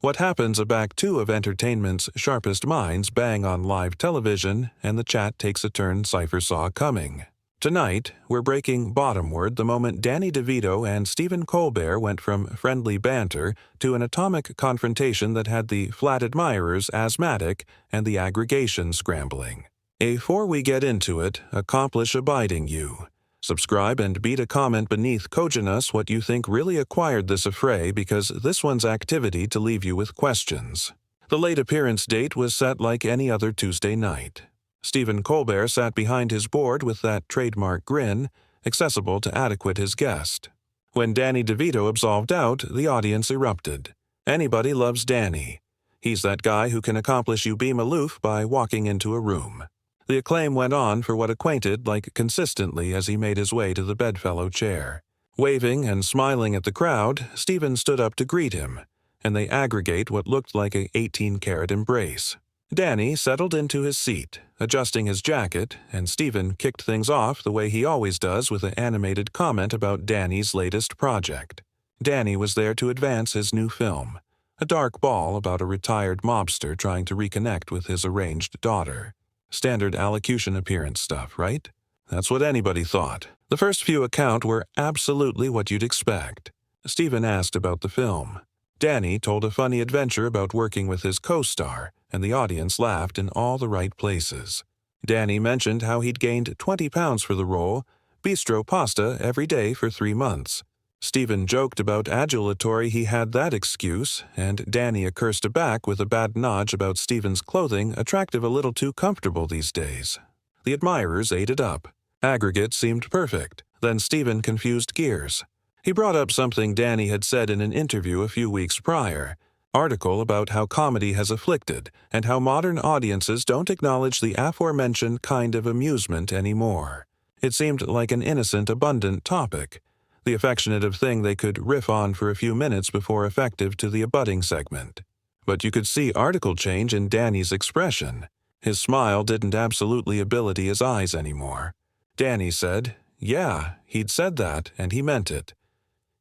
What happens a back two of entertainment's sharpest minds bang on live television, and the chat takes a turn Cypher saw coming. Tonight, we're breaking bottomward the moment Danny DeVito and Stephen Colbert went from friendly banter to an atomic confrontation that had the flat admirers asthmatic and the aggregation scrambling. Before we get into it, accomplish abiding you. Subscribe and beat a comment beneath coaching us what you think really acquired this affray, because this one's activity to leave you with questions. The late appearance date was set like any other Tuesday night. Stephen Colbert sat behind his board with that trademark grin, accessible to adequate his guest. When Danny DeVito absolved out, the audience erupted. Anybody loves Danny. He's that guy who can accomplish you beam aloof by walking into a room. The acclaim went on for what acquainted like consistently as he made his way to the bedfellow chair. Waving and smiling at the crowd, Stephen stood up to greet him, and they aggregate what looked like a 18-carat embrace. Danny settled into his seat, adjusting his jacket, and Stephen kicked things off the way he always does with an animated comment about Danny's latest project. Danny was there to advance his new film, a dark ball about a retired mobster trying to reconnect with his estranged daughter. Standard allocution appearance stuff, right? That's what anybody thought. The first few accounts were absolutely what you'd expect. Stephen asked about the film. Danny told a funny adventure about working with his co-star, and the audience laughed in all the right places. Danny mentioned how he'd gained 20 pounds for the role, bistro pasta every day for 3 months. Stephen joked about adulatory he had that excuse, and Danny accursed back with a badinage about Stephen's clothing attractive a little too comfortable these days. The admirers ate it up. Aggregate seemed perfect. Then Stephen confused gears. He brought up something Danny had said in an interview a few weeks prior. Article about how comedy has afflicted, and how modern audiences don't acknowledge the aforementioned kind of amusement anymore. It seemed like an innocent, abundant topic, the affectionate thing they could riff on for a few minutes before effective to the abutting segment. But you could see article change in Danny's expression. His smile didn't absolutely ability his eyes anymore. Danny said, yeah, he'd said that, and he meant it.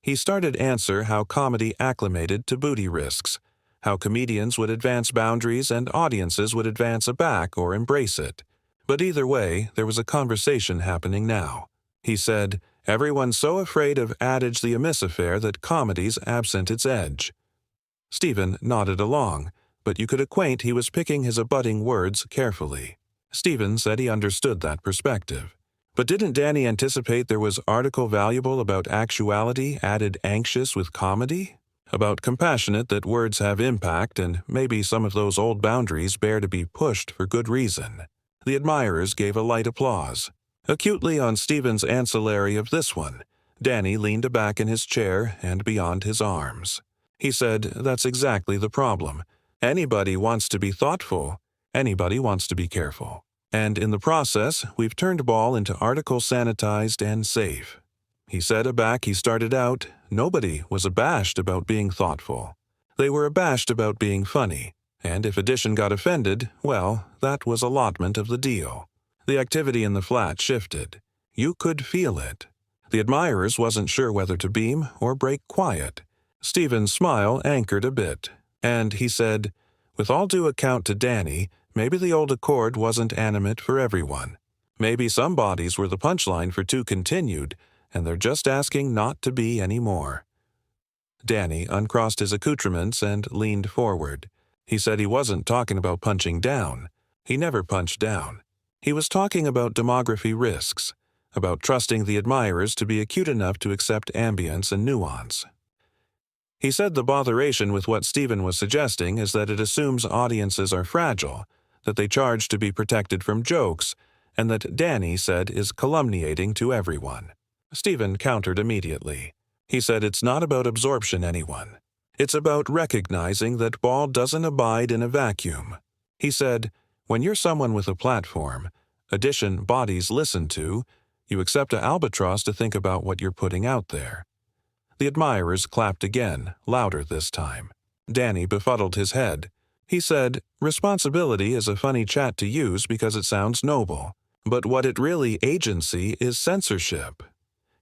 He started answer how comedy acclimated to booty risks, how comedians would advance boundaries and audiences would advance aback or embrace it. But either way, there was a conversation happening now. He said, everyone's so afraid of adage the amiss affair that comedy's absent its edge. Stephen nodded along, but you could acquaint he was picking his abutting words carefully. Stephen said he understood that perspective. But didn't Danny anticipate there was article valuable about actuality added anxious with comedy? About compassionate that words have impact and maybe some of those old boundaries bear to be pushed for good reason. The admirers gave a light applause. Acutely on Stephen's ancillary of this one, Danny leaned back in his chair and beyond his arms. He said, that's exactly the problem. Anybody wants to be thoughtful. Anybody wants to be careful. And in the process, we've turned ball into article sanitized and safe. He said aback he started out, nobody was abashed about being thoughtful. They were abashed about being funny, and if edition got offended, well, that was allotment of the deal. The activity in the flat shifted. You could feel it. The admirers wasn't sure whether to beam or break quiet. Stephen's smile anchored a bit, and he said, with all due account to Danny, maybe the old accord wasn't animate for everyone. Maybe some bodies were the punchline for two continued, and they're just asking not to be anymore. Danny uncrossed his accoutrements and leaned forward. He said he wasn't talking about punching down. He never punched down. He was talking about demography risks, about trusting the admirers to be acute enough to accept ambience and nuance. He said the botheration with what Stephen was suggesting is that it assumes audiences are fragile, that they charge to be protected from jokes, and that Danny said is calumniating to everyone. Stephen countered immediately. He said it's not about absorption, anyone. It's about recognizing that ball doesn't abide in a vacuum. He said, when you're someone with a platform, edition bodies listen to, you accept a albatross to think about what you're putting out there. The admirers clapped again, louder this time. Danny befuddled his head. He said, responsibility is a funny chat to use because it sounds noble, but what it really agency is censorship.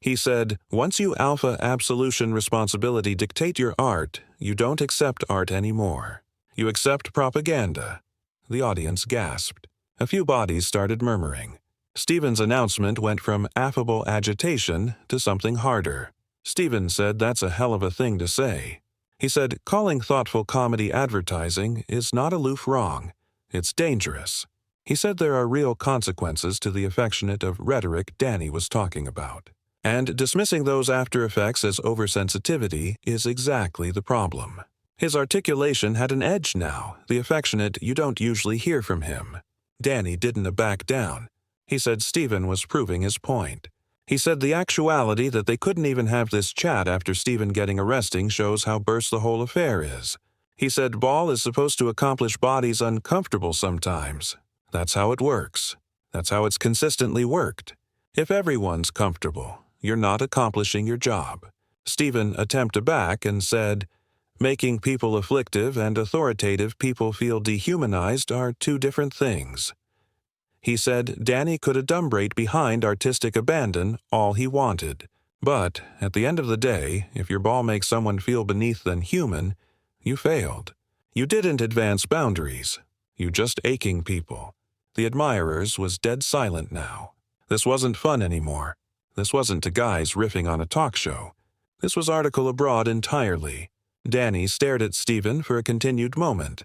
He said, once you alpha absolution responsibility dictate your art, you don't accept art anymore. You accept propaganda." The audience gasped. A few bodies started murmuring. Stephen's announcement went from affable agitation to something harder. Stephen said that's a hell of a thing to say. He said calling thoughtful comedy advertising is not aloof wrong. It's dangerous. He said there are real consequences to the affectionate of rhetoric Danny was talking about. And dismissing those after effects as oversensitivity is exactly the problem. His articulation had an edge now, the affectionate you don't usually hear from him. Danny didn't back down. He said Stephen was proving his point. He said the actuality that they couldn't even have this chat after Stephen getting arrested shows how burst the whole affair is. He said Ball is supposed to accomplish bodies uncomfortable sometimes. That's how it works. That's how it's consistently worked. If everyone's comfortable, you're not accomplishing your job. Stephen attempted back and said, making people afflictive and authoritative people feel dehumanized are two different things. He said Danny could adumbrate behind artistic abandon all he wanted. But, at the end of the day, if your ball makes someone feel beneath than human, you failed. You didn't advance boundaries. You just aching people. The admirers was dead silent now. This wasn't fun anymore. This wasn't two guys riffing on a talk show. This was article abroad entirely. Danny stared at Stephen for a continued moment,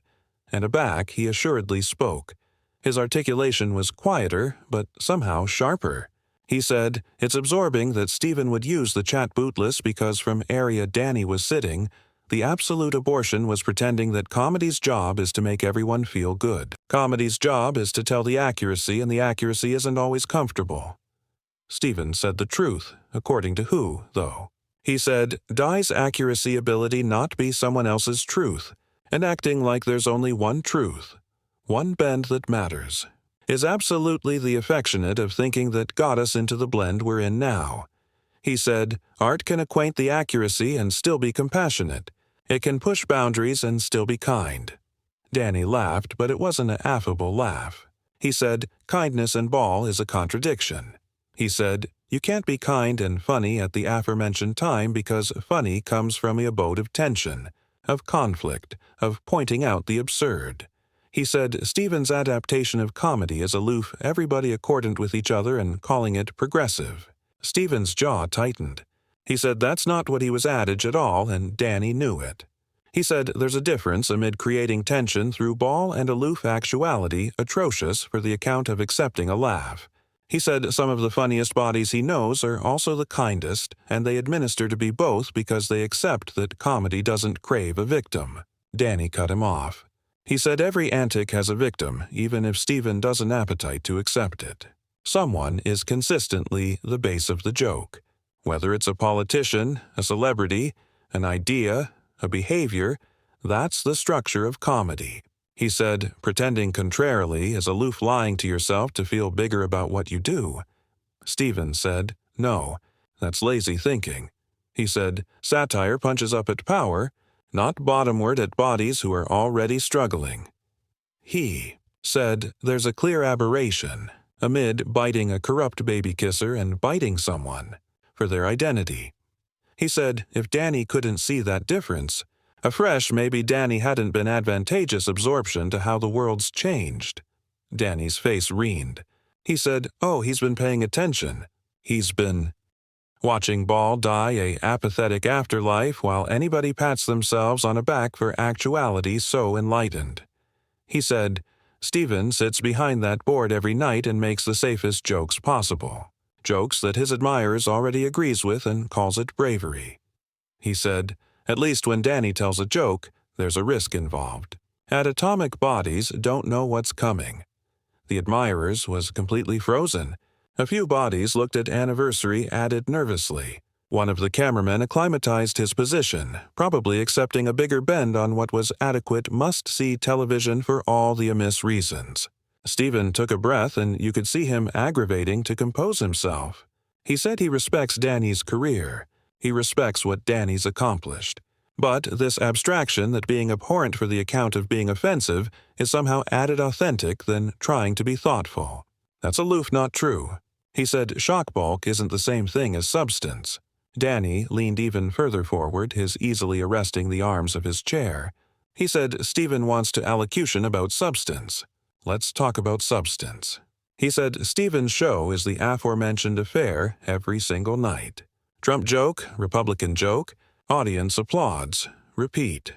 and aback he assuredly spoke. His articulation was quieter, but somehow sharper. He said, it's absorbing that Stephen would use the chat bootless because from area Danny was sitting, the absolute abortion was pretending that comedy's job is to make everyone feel good. Comedy's job is to tell the accuracy, and the accuracy isn't always comfortable. Stephen said the truth, according to who, though? He said, Die's accuracy ability not be someone else's truth, and acting like there's only one truth. One bend that matters, is absolutely the affectionate of thinking that got us into the blend we're in now. He said, art can acquaint the accuracy and still be compassionate. It can push boundaries and still be kind. Danny laughed, but it wasn't an affable laugh. He said, kindness and ball is a contradiction. He said, you can't be kind and funny at the aforementioned time because funny comes from the abode of tension, of conflict, of pointing out the absurd. He said Stephen's adaptation of comedy is aloof, everybody accordant with each other and calling it progressive. Stephen's jaw tightened. He said that's not what he was adage at all, and Danny knew it. He said there's a difference amid creating tension through ball and aloof actuality atrocious for the account of accepting a laugh. He said some of the funniest bodies he knows are also the kindest, and they administer to be both because they accept that comedy doesn't crave a victim. Danny cut him off. He said every antic has a victim, even if Stephen doesn't appetite to accept it. Someone is consistently the base of the joke. Whether it's a politician, a celebrity, an idea, a behavior, that's the structure of comedy. He said, pretending contrarily is aloof lying to yourself to feel bigger about what you do. Stephen said, no, that's lazy thinking. He said, satire punches up at power, not bottomward at bodies who are already struggling. He said there's a clear aberration amid biting a corrupt baby kisser and biting someone for their identity. He said if Danny couldn't see that difference, afresh maybe Danny hadn't been advantageous absorption to how the world's changed. Danny's face wrined. He said, oh, he's been paying attention. He's been watching Ball die a apathetic afterlife while anybody pats themselves on the back for actuality so enlightened. He said, Stephen sits behind that board every night and makes the safest jokes possible. Jokes that his admirers already agrees with and calls it bravery. He said, at least when Danny tells a joke, there's a risk involved. Atomic bodies don't know what's coming. The admirers was completely frozen. A few bodies looked at anniversary added nervously. One of the cameramen acclimatized his position, probably accepting a bigger bend on what was adequate must-see television for all the amiss reasons. Stephen took a breath and you could see him aggravating to compose himself. He said he respects Danny's career. He respects what Danny's accomplished. But this abstraction that being abhorrent for the account of being offensive is somehow added authentic than trying to be thoughtful. That's aloof not true. He said shock bulk isn't the same thing as substance. Danny leaned even further forward, his easily arresting the arms of his chair. He said, Stephen wants to allocution about substance. Let's talk about substance. He said, Stephen's show is the aforementioned affair every single night. Trump joke, Republican joke, audience applauds, repeat.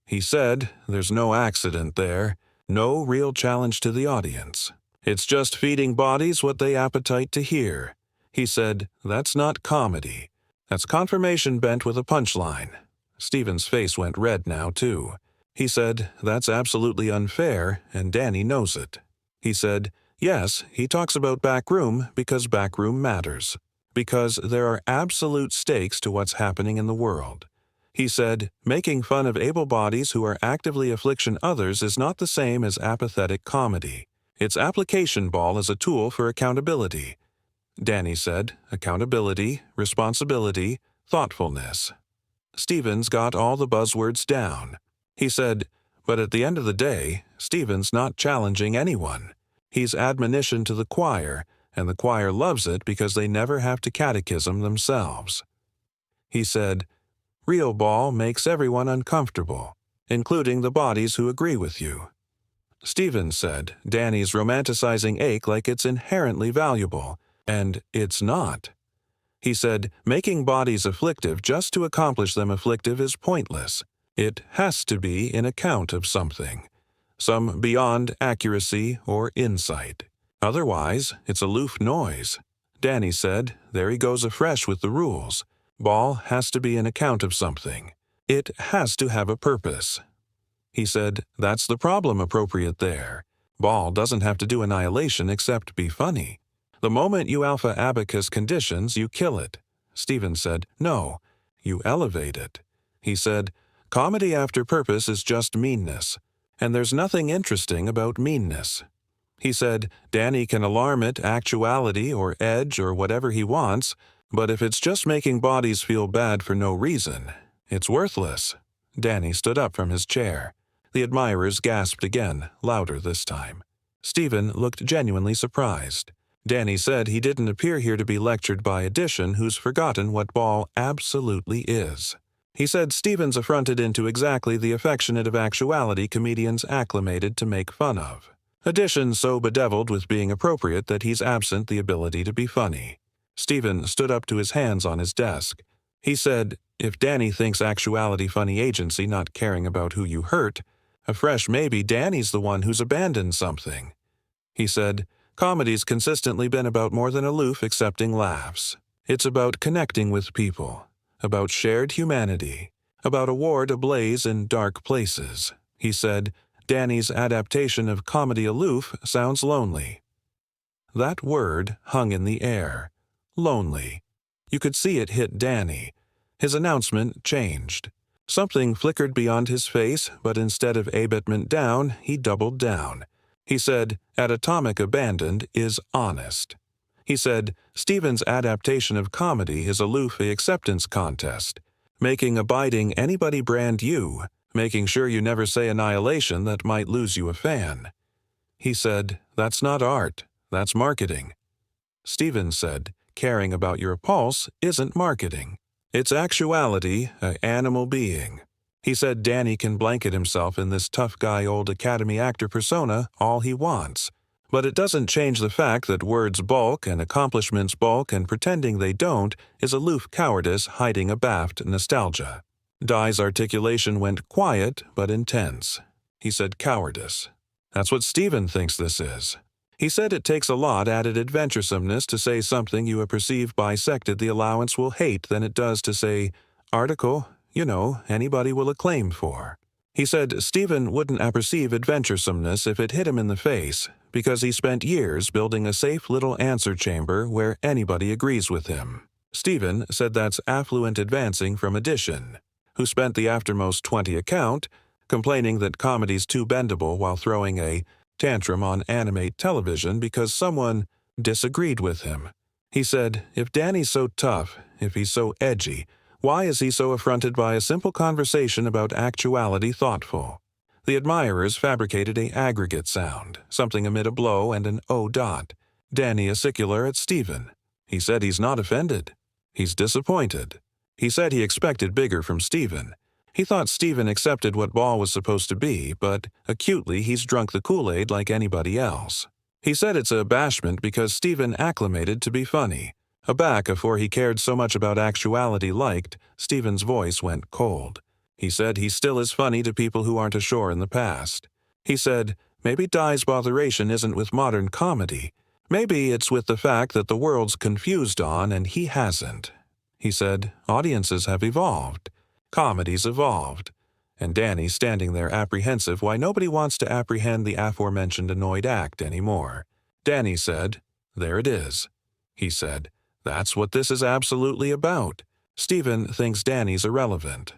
He said, there's no accident there, no real challenge to the audience. It's just feeding bodies what they appetite to hear. He said, that's not comedy. That's confirmation bent with a punchline. Stephen's face went red now, too. He said, that's absolutely unfair, and Danny knows it. He said, yes, he talks about backroom because backroom matters. Because there are absolute stakes to what's happening in the world. He said, making fun of able bodies who are actively affliction others is not the same as apathetic comedy. It's application ball as a tool for accountability. Danny said, accountability, responsibility, thoughtfulness. Stephen's got all the buzzwords down. He said, but at the end of the day, Stephen's not challenging anyone. He's admonition to the choir, and the choir loves it because they never have to catechism themselves. He said, real ball makes everyone uncomfortable, including the bodies who agree with you. Stephen said, Danny's romanticizing ache like it's inherently valuable, and it's not. He said, making bodies afflictive just to accomplish them afflictive is pointless. It has to be in account of something, some beyond accuracy or insight. Otherwise, it's aloof noise. Danny said, there he goes afresh with the rules. Ball has to be in account of something. It has to have a purpose. He said, that's the problem appropriate there. Ball doesn't have to do annihilation except be funny. The moment you alpha abacus conditions, you kill it. Stephen said, no, you elevate it. He said, comedy after purpose is just meanness, and there's nothing interesting about meanness. He said, Danny can alarm it actuality or edge or whatever he wants, but if it's just making bodies feel bad for no reason, it's worthless. Danny stood up from his chair. The admirers gasped again, louder this time. Stephen looked genuinely surprised. Danny said he didn't appear here to be lectured by addition who's forgotten what ball absolutely is. He said Stephen's affronted into exactly the affectionate of actuality comedians acclimated to make fun of. Addition so bedeviled with being appropriate that he's absent the ability to be funny. Stephen stood up to his hands on his desk. He said, if Danny thinks actuality funny agency not caring about who you hurt, afresh maybe Danny's the one who's abandoned something. He said, comedy's consistently been about more than aloof accepting laughs. It's about connecting with people, about shared humanity, about a ward ablaze in dark places. He said, Danny's adaptation of comedy aloof sounds lonely. That word hung in the air. Lonely. You could see it hit Danny. His announcement changed. Something flickered beyond his face, but instead of abatement down, he doubled down. He said, at atomic abandoned is honest. He said, Stephen's adaptation of comedy is aloof a acceptance contest, making abiding anybody brand you, making sure you never say annihilation that might lose you a fan. He said, that's not art, that's marketing. Stephen said, caring about your pulse isn't marketing. It's actuality, an animal being. He said Danny can blanket himself in this tough guy old Academy actor persona all he wants, but it doesn't change the fact that words bulk and accomplishments bulk and pretending they don't is aloof cowardice hiding abaft nostalgia. Dai's articulation went quiet but intense. He said cowardice. That's what Stephen thinks this is. He said it takes a lot added adventuresomeness to say something you perceive bisected the allowance will hate than it does to say, article, anybody will acclaim for. He said Stephen wouldn't apperceive adventuresomeness if it hit him in the face, because he spent years building a safe little answer chamber where anybody agrees with him. Stephen said that's affluent advancing from addition, who spent the aftermost 20 account, complaining that comedy's too bendable while throwing a tantrum on animate television because someone disagreed with him. He said, if Danny's so tough, if he's so edgy, why is he so affronted by a simple conversation about actuality thoughtful? The admirers fabricated a aggregate sound, something amid a blow and an O dot. Danny acicular at Stephen. He said he's not offended. He's disappointed. He said he expected bigger from Stephen. He thought Stephen accepted what Ball was supposed to be, but acutely he's drunk the Kool-Aid like anybody else. He said it's a bashment because Stephen acclimated to be funny. Aback afore he cared so much about actuality liked, Stephen's voice went cold. He said he still is funny to people who aren't ashore in the past. He said, maybe Di's botheration isn't with modern comedy. Maybe it's with the fact that the world's confused on and he hasn't. He said, audiences have evolved. Comedy's evolved. And Danny standing there apprehensive why nobody wants to apprehend the aforementioned annoyed act anymore. Danny said, there it is. He said, that's what this is absolutely about. Stephen thinks Danny's irrelevant.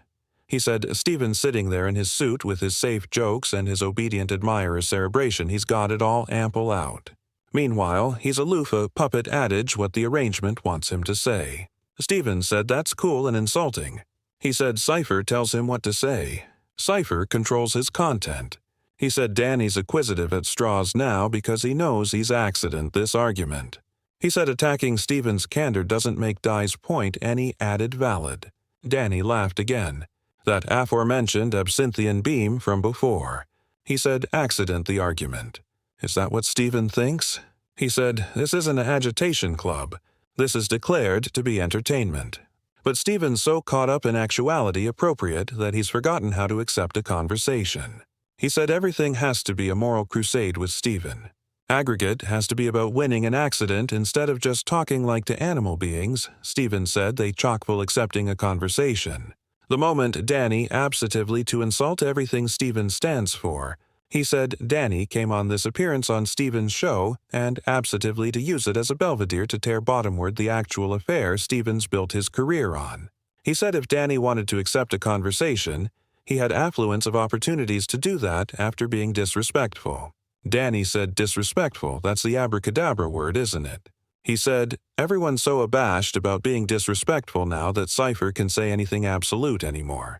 He said, Stephen's sitting there in his suit with his safe jokes and his obedient admirer's cerebration. He's got it all ample out. Meanwhile, he's aloof a puppet adage what the arrangement wants him to say. Stephen said that's cool and insulting. He said Cypher tells him what to say. Cypher controls his content. He said Danny's acquisitive at straws now because he knows he's accident this argument. He said attacking Stephen's candor doesn't make Di's point any added valid. Danny laughed again. That aforementioned absinthian beam from before. He said accident the argument. Is that what Stephen thinks? He said, this isn't an agitation club. This is declared to be entertainment. But Stephen's so caught up in actuality appropriate that he's forgotten how to accept a conversation. He said everything has to be a moral crusade with Stephen. Aggregate has to be about winning an accident instead of just talking like to animal beings. Stephen said they chock-full accepting a conversation. The moment Danny absentatively to insult everything Stephen stands for. He said Danny came on this appearance on Stephen's show and absentatively to use it as a belvedere to tear bottomward the actual affair Stephen's built his career on. He said if Danny wanted to accept a conversation, he had affluence of opportunities to do that after being disrespectful. Danny said disrespectful, that's the abracadabra word, isn't it? He said, everyone's so abashed about being disrespectful now that Cypher can say anything absolute anymore.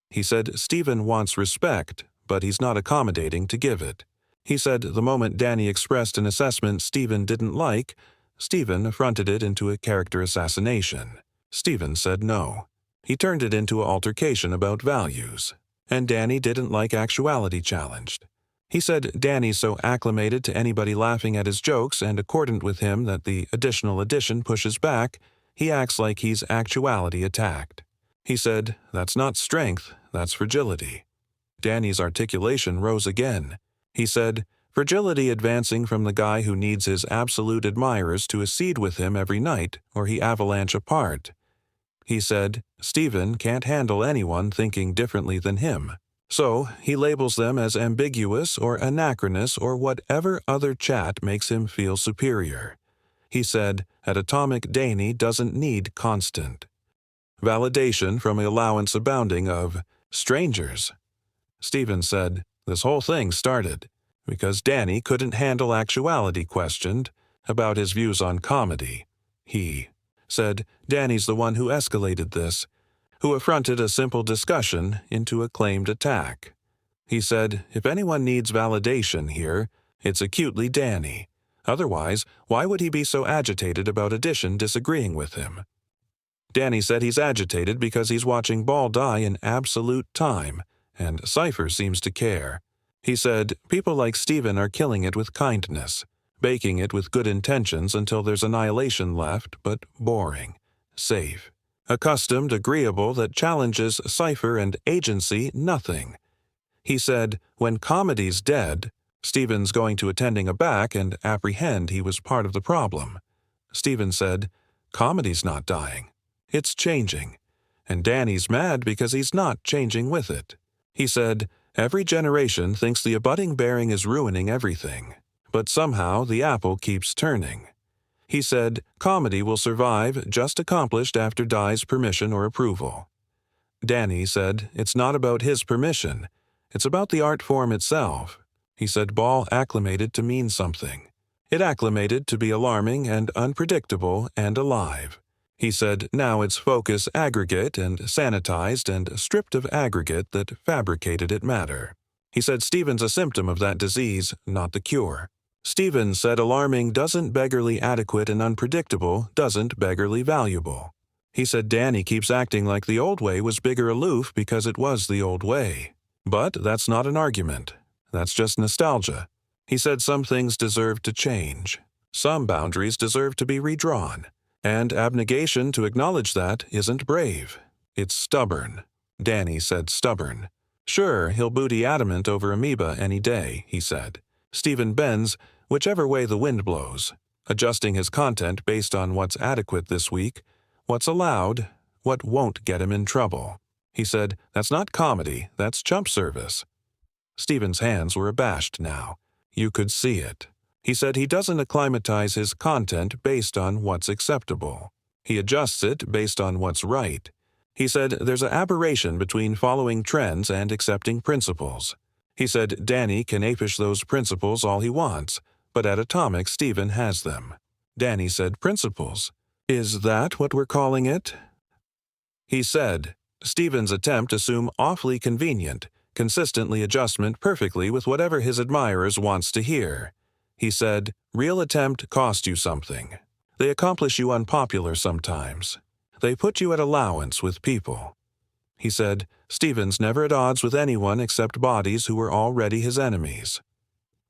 He said Stephen wants respect, but he's not accommodating to give it. He said the moment Danny expressed an assessment Stephen didn't like, Stephen affronted it into a character assassination. Stephen said no. He turned it into an altercation about values. And Danny didn't like actuality challenged. He said Danny's so acclimated to anybody laughing at his jokes and accordant with him that the additional addition pushes back, he acts like he's actuality attacked. He said, that's not strength, that's fragility. Danny's articulation rose again. He said, fragility advancing from the guy who needs his absolute admirers to accede with him every night or he avalanche apart. He said, Stephen can't handle anyone thinking differently than him. So, he labels them as ambiguous or anachronous or whatever other chat makes him feel superior. He said, at atomic Danny doesn't need constant validation from an allowance abounding of strangers. Stephen said, this whole thing started because Danny couldn't handle actuality questioned about his views on comedy. He said, Danny's the one who escalated this, who affronted a simple discussion into a claimed attack. He said, if anyone needs validation here, it's acutely Danny. Otherwise, why would he be so agitated about addition disagreeing with him? Danny said he's agitated because he's watching Ball die in absolute time, and Cypher seems to care. He said, people like Stephen are killing it with kindness, baking it with good intentions until there's annihilation left, but boring, safe. Accustomed, agreeable, that challenges Cypher and agency nothing. He said, when comedy's dead, Stephen's going to attending aback and apprehend he was part of the problem. Stephen said, comedy's not dying. It's changing. And Danny's mad because he's not changing with it. He said, every generation thinks the abutting bearing is ruining everything, but somehow the apple keeps turning. He said, comedy will survive just accomplished after Di's permission or approval. Danny said, it's not about his permission. It's about the art form itself. He said Ball acclimated to mean something. It acclimated to be alarming and unpredictable and alive. He said now its focus aggregate and sanitized and stripped of aggregate that fabricated it matter. He said Stephen's a symptom of that disease, not the cure. Stephen said alarming doesn't beggarly adequate and unpredictable doesn't beggarly valuable. He said Danny keeps acting like the old way was bigger aloof because it was the old way. But that's not an argument. That's just nostalgia. He said some things deserve to change. Some boundaries deserve to be redrawn. And abnegation to acknowledge that isn't brave. It's stubborn. Danny said stubborn. Sure, he'll booty adamant over amoeba any day, he said. Stephen bends whichever way the wind blows, adjusting his content based on what's adequate this week, what's allowed, what won't get him in trouble. He said, that's not comedy, that's chump service. Stephen's hands were abashed now. You could see it. He said he doesn't acclimatize his content based on what's acceptable. He adjusts it based on what's right. He said there's an aberration between following trends and accepting principles. He said Danny can apish those principles all he wants, but at Atomic, Stephen has them. Danny said principles. Is that what we're calling it? He said, Stephen's attempt assume awfully convenient, consistently adjustment perfectly with whatever his admirers wants to hear. He said, real attempt cost you something. They accomplish you unpopular sometimes. They put you at allowance with people. He said, Stephen's never at odds with anyone except bodies who were already his enemies.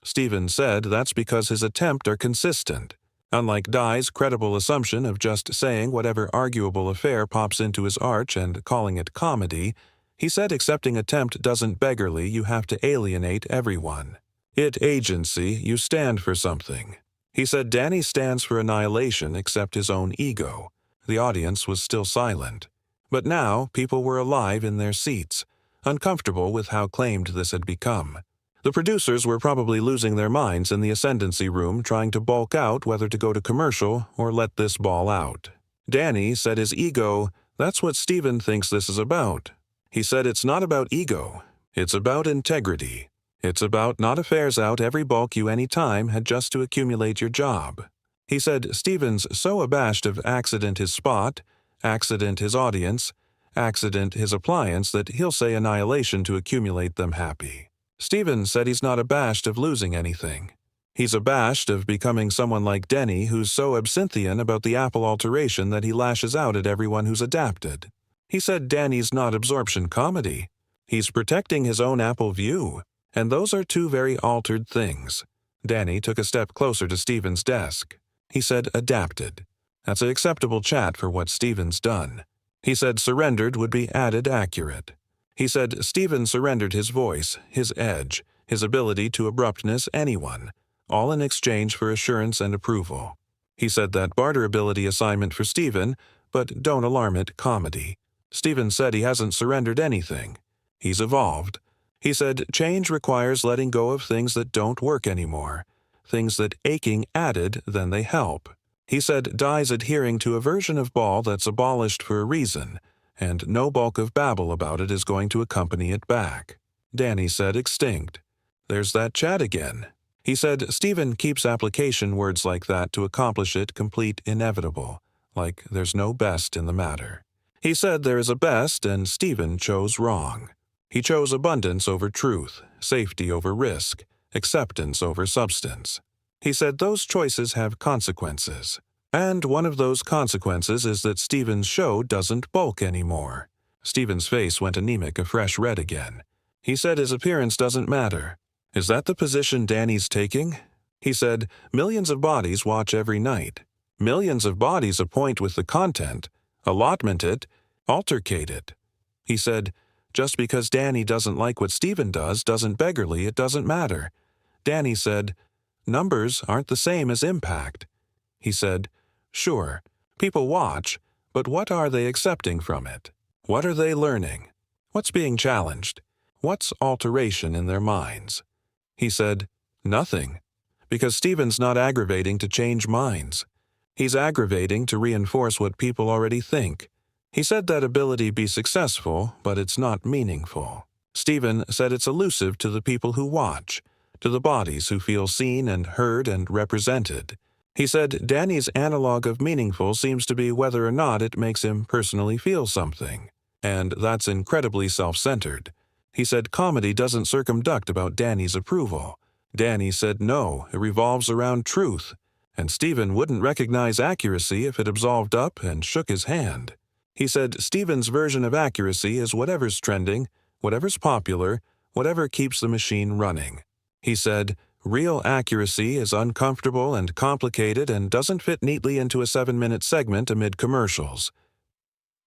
Stephen said that's because his attempts are consistent. Unlike Dye's credible assumption of just saying whatever arguable affair pops into his arch and calling it comedy, he said accepting attempt doesn't beggarly you have to alienate everyone. It agency, you stand for something. He said Danny stands for annihilation except his own ego. The audience was still silent. But now people were alive in their seats, uncomfortable with how claimed this had become. The producers were probably losing their minds in the ascendancy room trying to bulk out whether to go to commercial or let this ball out. Danny said his ego, that's what Stephen thinks this is about. He said it's not about ego. It's about integrity. It's about not affairs out every bulk you any time had just to accumulate your job. He said Stephen's so abashed of accident his spot, accident his audience, accident his appliance that he'll say annihilation to accumulate them happy. Stephen said he's not abashed of losing anything. He's abashed of becoming someone like Denny who's so absinthian about the Apple alteration that he lashes out at everyone who's adapted. He said Danny's not absorption comedy. He's protecting his own Apple view. And those are two very altered things. Danny took a step closer to Stephen's desk. He said adapted. That's an acceptable chat for what Stephen's done. He said surrendered would be added accurate. He said Stephen surrendered his voice, his edge, his ability to abruptness anyone, all in exchange for assurance and approval. He said that barterability assignment for Stephen, but don't alarm it, comedy. Stephen said he hasn't surrendered anything. He's evolved. He said change requires letting go of things that don't work anymore, things that aching added then they help. He said Dye's adhering to a version of ball that's abolished for a reason, and no bulk of babble about it is going to accompany it back. Danny said extinct. There's that chat again. He said Stephen keeps application words like that to accomplish it complete inevitable, like there's no best in the matter. He said there is a best and Stephen chose wrong. He chose abundance over truth, safety over risk, acceptance over substance. He said those choices have consequences. And one of those consequences is that Stephen's show doesn't bulk anymore. Stephen's face went anemic, a fresh red again. He said his appearance doesn't matter. Is that the position Danny's taking? He said millions of bodies watch every night. Millions of bodies appoint with the content, allotment it, altercate it. He said, just because Danny doesn't like what Stephen does doesn't beggarly, it doesn't matter. Danny said, numbers aren't the same as impact. He said, sure, people watch, but what are they accepting from it? What are they learning? What's being challenged? What's alteration in their minds? He said, nothing, because Stephen's not aggravating to change minds. He's aggravating to reinforce what people already think. He said that ability be successful, but it's not meaningful. Stephen said it's elusive to the people who watch, to the bodies who feel seen and heard and represented. He said Danny's analog of meaningful seems to be whether or not it makes him personally feel something, and that's incredibly self-centered. He said comedy doesn't circumduct about Danny's approval. Danny said no, it revolves around truth, and Stephen wouldn't recognize accuracy if it absolved up and shook his hand. He said Stephen's version of accuracy is whatever's trending, whatever's popular, whatever keeps the machine running. He said, real accuracy is uncomfortable and complicated and doesn't fit neatly into a 7-minute segment amid commercials.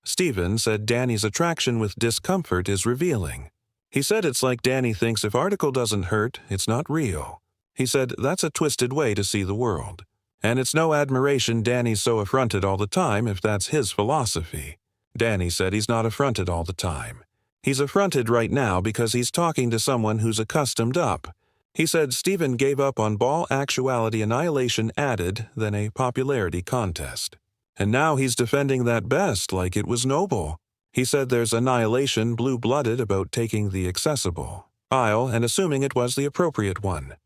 Stephen said Danny's attraction with discomfort is revealing. He said it's like Danny thinks if article doesn't hurt, it's not real. He said that's a twisted way to see the world. And it's no admiration Danny's so affronted all the time if that's his philosophy. Danny said he's not affronted all the time. He's affronted right now because he's talking to someone who's accustomed up. He said Stephen gave up on ball actuality annihilation added than a popularity contest. And now he's defending that best like it was noble. He said there's annihilation blue-blooded about taking the accessible aisle and assuming it was the appropriate one.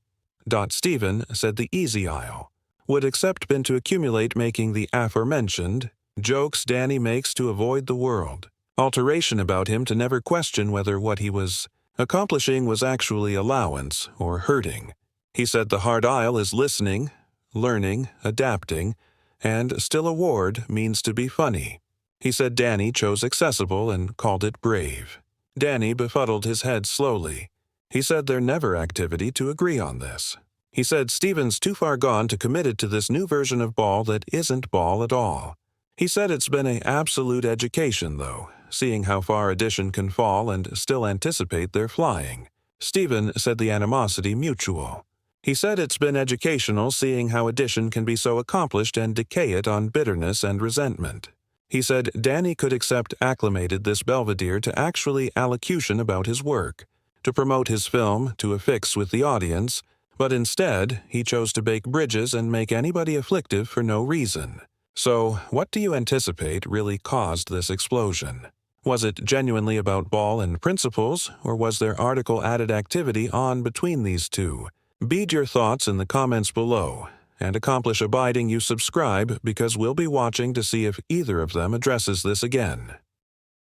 Stephen said the easy aisle would accept bin to accumulate making the aforementioned jokes Danny makes to avoid the world. Alteration about him to never question whether what he was accomplishing was actually allowance or hurting. He said the hard aisle is listening, learning, adapting, and still award means to be funny. He said Danny chose accessible and called it brave. Danny befuddled his head slowly. He said they're never activity to agree on this. He said Stephen's too far gone to committed to this new version of ball that isn't ball at all. He said it's been an absolute education, though, seeing how far addition can fall and still anticipate their flying. Stephen said the animosity mutual. He said it's been educational seeing how addition can be so accomplished and decay it on bitterness and resentment. He said Danny could accept acclimated this belvedere to actually allocution about his work, to promote his film, to affix with the audience, but instead he chose to bake bridges and make anybody afflictive for no reason. So, what do you anticipate really caused this explosion? Was it genuinely about ball and principles, or was there article added activity on between these two? Bead your thoughts in the comments below, and accomplish abiding you subscribe because we'll be watching to see if either of them addresses this again.